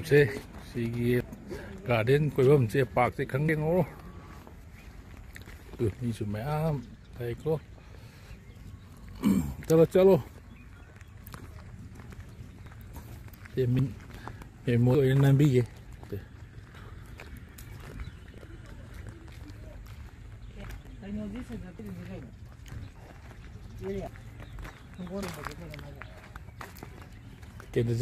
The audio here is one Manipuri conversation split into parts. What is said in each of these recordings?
से सिगी गार्डन कोई हम से पार्क से खंगे ngô ni su mẹ thầy cô chalo thì mình mua ở Nam Bi vậy cái gì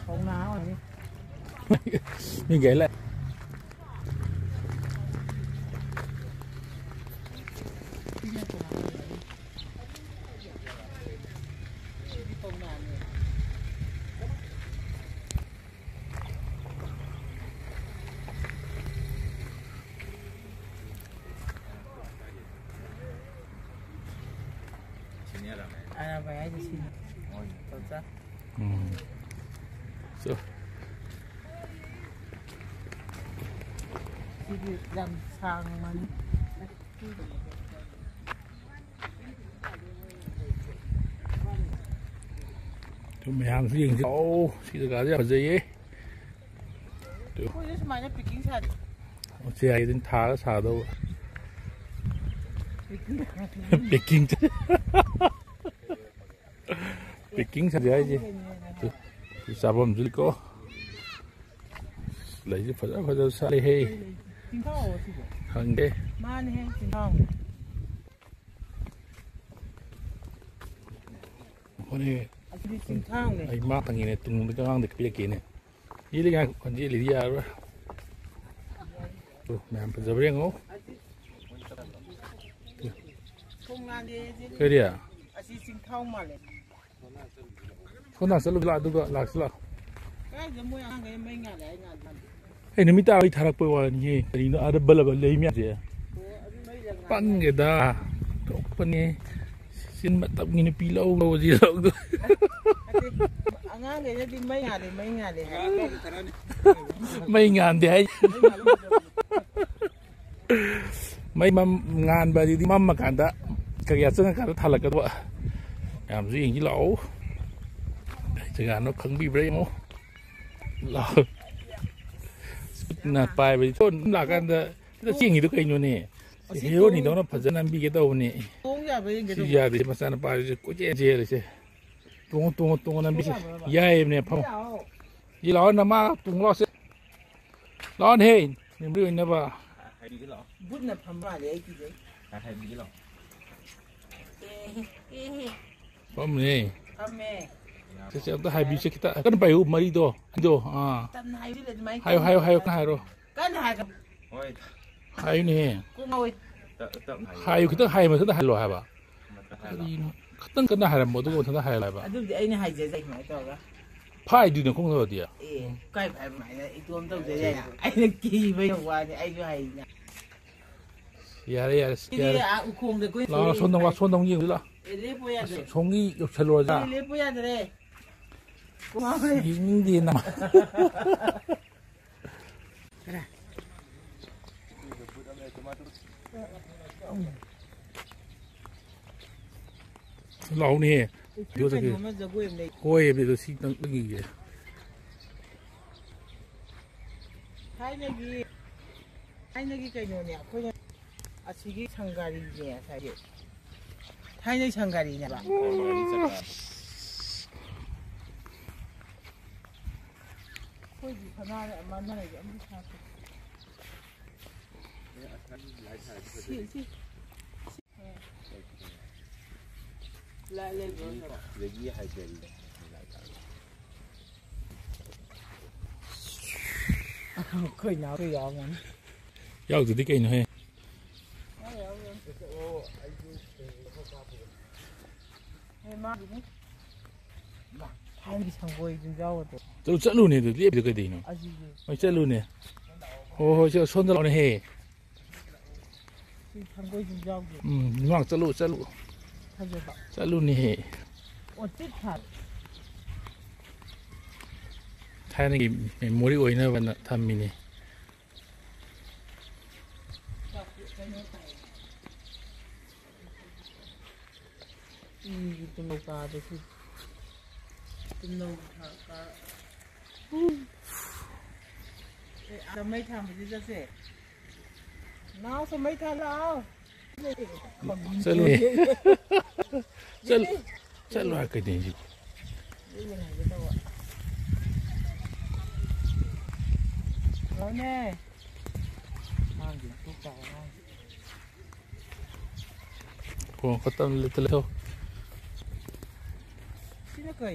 không nào mình ghé lại Ada banyak di sini. Oh, iya. So. Sini jam sang mana? Tụi mày hàng riêng chứ. Ô, xí được cả gì vậy? Ôi, đây semuanya bikin sari. Chị ấy đến thả xả đâu? Bikin chứ. Bikin sao vậy chứ? Thì sao bom chứ có? Lấy chứ phải sao lấy hay? Hàng đê. Mana he? Singkong. Con này. Singkong này. Ai mát thằng này tung cái hàng được cái gì này? Ý là cái con gì lấy ra rồi. Mẹ em phải giờ riêng không? Cái gì à? Singkong mà này. Con nào sẽ lúc lại đúng là sẽ là. Cái gì mua ăn cái mấy ngàn đấy ngàn. Hey, nami tayo itharap po niya. Kanino ada balabal lay miya siya. Panggeda. Tok pa ni. Sin matap ngini pilaw ko siya. Ang nga ganyan din may ngàn đi. May ngàn di ay. May ngàn ba di mam makanda. Kaya sa nga talaga to. Am si yung ilaw. Sige ano kang bibre mo. Law. Na pai với thôn là cái nó chiên gì đó cái nhau nè, hiểu thì nó phải dân ăn bị cái đâu nè, bây giờ thì mà sao nó pai có chuyện gì rồi chứ, tung ăn bị gì em nè phong, gì đó nó mà tung lo sẽ, lo thế, mình đưa nó vào, bút là phẩm bài đấy cái gì, phong nè, phẩm sẽ hai bị sẽ kita, kan phải uống mấy đồ, à, hai rồi. Cái này hai nè hai kita hai mà chúng ta hai loại ba tất cả hai là một đôi chúng ta hai loại ba anh hai dễ dạy mày tao đó phải đi được không thôi đi à cái phải mày này tôi không dễ dạy anh là kỳ bây giờ qua thì anh cứ hay ya cái à không được cái là 손 동이 là 손이 옆으로 자 레포야 그래 이민디 나 lâu nè, vô cái, ôi bây giờ xin cái gì vậy? Hai này cái nhỏ nhẹ, coi nhá, à chỉ cái 상가리 nhẹ 사실, hai này 상가리 nhẹ bạn. Coi gì khả năng là mà này cũng đi sao? Lại lên rồi. Khơi nào cái gió mà. Giao từ cái này. Hai cái thằng quay trên rau rồi. Tôi chắc luôn nè, tôi liếc được cái gì nó. Mày chắc luôn nè. Ôi, chắc 손 들어 해. thằng quay trên rau rồi. Ngoan chắc luôn. Chắc luôn nè. Ồ, chết thật. Thay này cái mối đi ôi nó vẫn thầm mình nè. Tum nâu cá đấy chứ. Tum nâu cá. จะไม่ทำไปจะเสร็จน้าวสมัยทันแล้วเสร็จเลยเสร็จแล้วก็ดีแล้วแน่มาถึงทุกเจ้าแล้วพวกเขาต้องเลือกเท่าที่นั่นเคย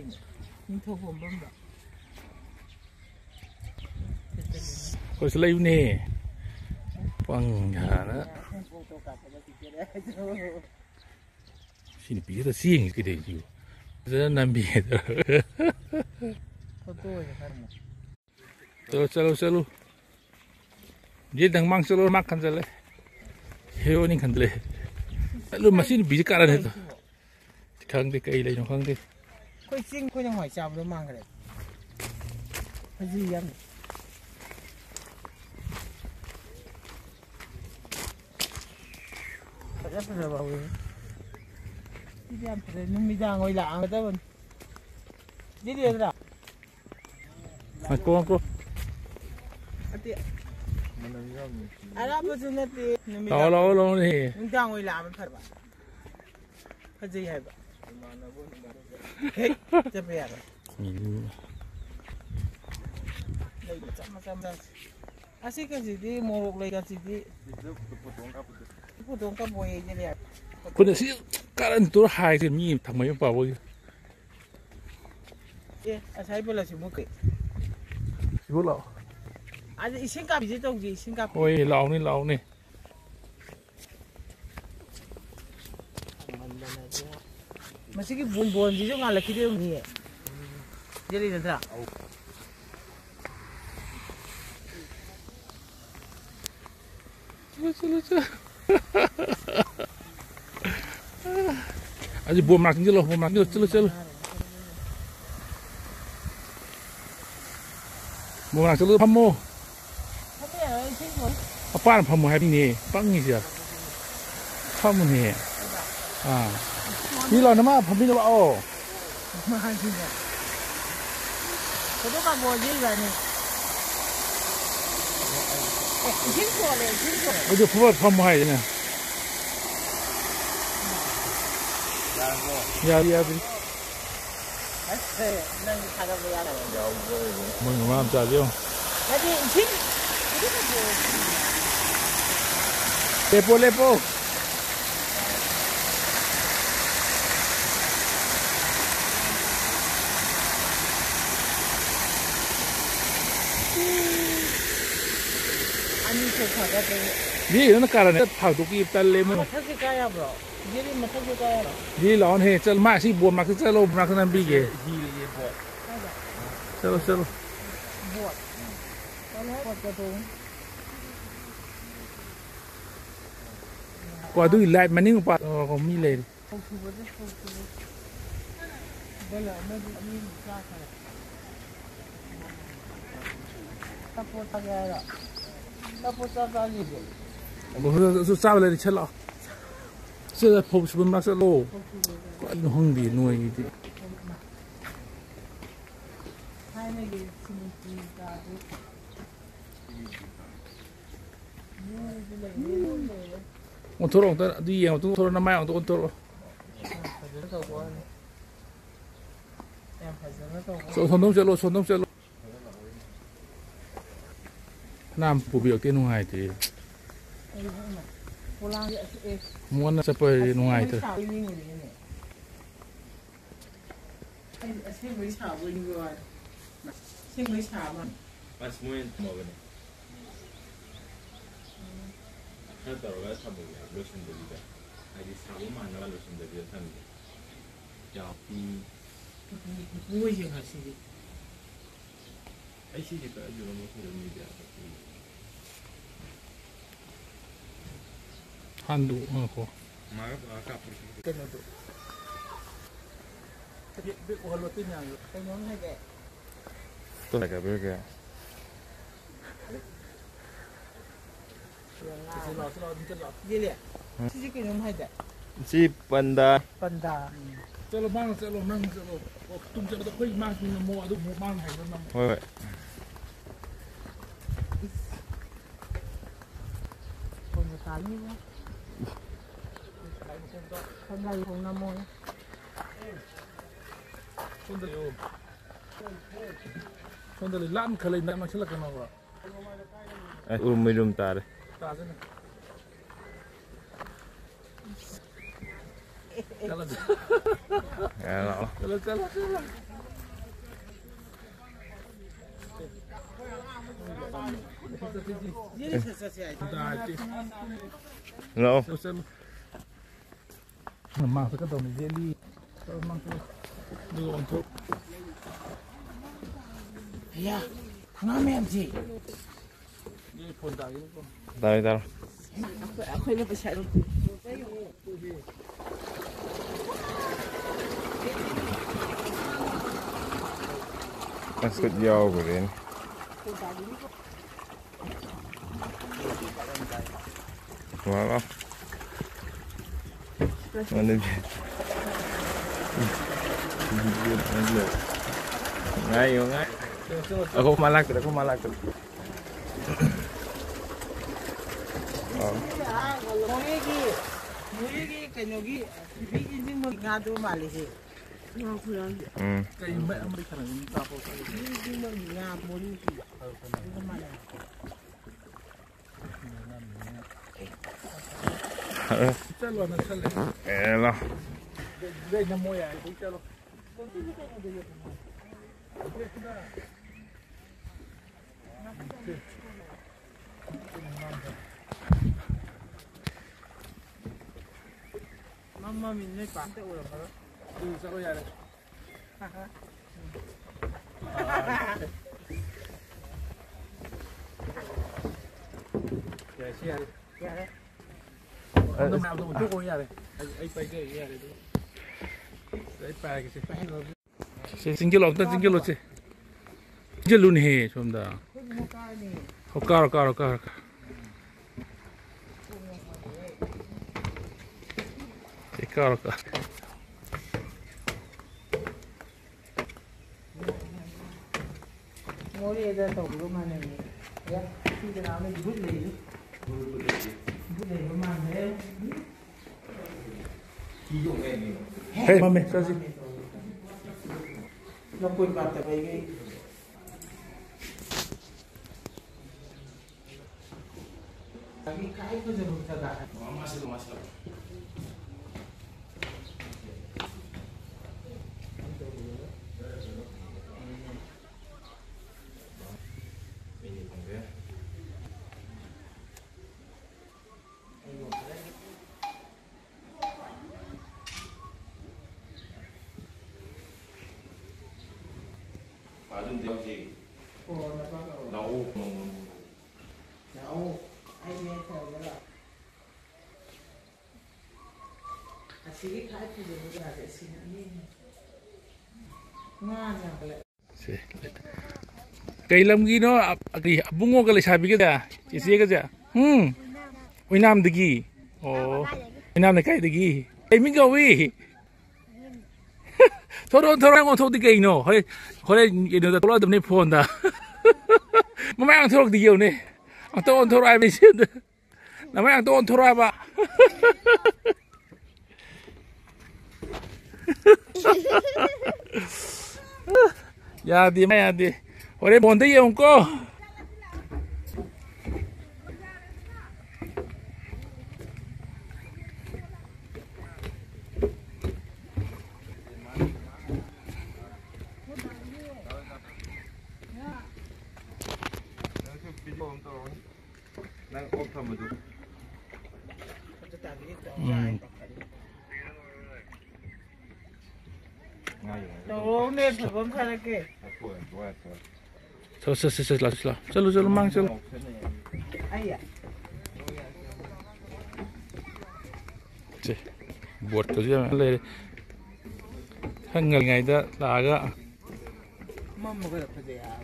มีโทรผมบ้างแบบก็สไลด์นี่ฟังหานะสินี่ปีก็สิ่งก็ได้อยู่จะนั่งบีเด้อselalu dia dah mang selalu makan selalu heo ni kan selalu lalu masih ni biji karan itu kang de kai lai kang de koi sing koi yang hỏi chào nó mang cái này cái gì em rất là bảo vệ đi em phải nó mi ra ngồi lạ người ta vẫn đi đi ra aku Ada apa sih nanti? Lalu ni. Minta ngoi lama perba. Kerja ya ba. Cepat ya. Lagi macam-macam. Asyik kan sih di morok lagi kan sih di. Potong kap boy je dia. Kau dah sih karan tu high sih ni tak mahu apa boy. Asal boleh sih mungkin. Sibuk lah. Ada isin kap je tu je isin kap. Oi, lau ni. Masih ki bun je tu ngalah kita ni. Jadi nanti. Cula. Aje bom nak je loh, cula. Bom nak cula pamu. Apa yang pamu hari ni? Pangi je. Pamu ni. Ni lah nama pamu ni apa? Oh. Mahal juga. Kau tak boleh je ni. Jingko. Aje buat pamu hari ni. Ya. Nang kagak bayar. Mengumam saja. Jadi jing. Lepo. Ani cakap apa? Dia nak karan ni tahu tu kita lemu. Macam si kaya bro. Jadi macam si kaya bro. Dia lawan he, cel mak si buat mak celo nak kena bigi. Celo. Buat. Kalau buat tu. Kau tu ilai mana ni pak? Oh, kau milih. Bela, ni kaya. Tapos kaya. Tapos kaya je. 我说啥来的吃了，现在跑什么马是路，管红的弄一点。我拖了，但第一我都拖了那买，我都拖了。手动些路。น้ำปูเบียกที่นุ่งหายทีม้วนจะไปนุ่งหายเถอะMas muito bom, né? Não tá agora tá bom, já lotion da vida. Aí de sábado mano lá lotion da vida também. Já muito assim. Aí se fica ajudando muito no mídia. ฮันดูโอ้ Mas acaba por isso. เป็นอะไรบิ๊กโอโรตินอย่างไปน้องให้แก Tuh lah kabar. Dia lihat. Sisi ke rumah ada. Si panda. चलो मांग चलो नंग चलो तुम चलो तो कोई मांग तुम मो अदु मांग है ना ꯍꯣꯏ ꯀꯣꯟꯅ ꯇꯥꯅꯤꯕ ꯁꯪꯒꯥꯏ ꯍꯧꯅ ꯃꯣꯏ 손들이 람 컬러 나 막실라 그나봐 우르미룸 따래 따잖아 잘라줘 야 잘라 너 mang cái đầu này jelly mang cái đưa on top 야 방아매지 đi phun đại cái con 따라 따라 아코이는 버샤로 Masuk jauh berin. Malah. Mana dia? Ngayo ngai. Aku malak tu. 모얘기 그녀기 비긴진 뭐 가도 말이지 cái mẹ America này chúng ta có 비긴진 뭐 모르기 이거 말이야 चलो ना चले Elah. đây là mua à cũng chalo mamma minne parte ora però sao vậy đấy cái xe 야 Hôm nào tôi một chút cô nhà này, anh phải cái nhà này đấy, phải cái phải rồi. Xin lỗi chị. 이제 눈 해, 좀 더. 까라. 까라. 머리에다 더그러면 야, 이제 나오면 이거 내려. Hey, mami, sao gì? Nó quên bật tại vì cái cái gì cũng thật cả. 맞은 대역시 나오 Đâu, ai nghe thôi đó là chỉ cái thì được là để xin anh ngon nhỉ Cây lâm ghi nó cái bungo cái lấy cái gì? Chị xí cái gì? Ôi nam được gì? Ồ, nam này cái được gì? Cái mình có gì? thôi thôi đi cái nó, hồi cái nó tôi làm này phone đã, mà mấy anh thôi đi nhiều này, anh tôi ai bây giờ, là mấy anh tôi thôi ba, ya đi, hồi phone đấy không có. Đâu nên phải bấm thay cái चलो मांग चलो ai à buat tu je le hangal ngai da laga mama cái là phải để à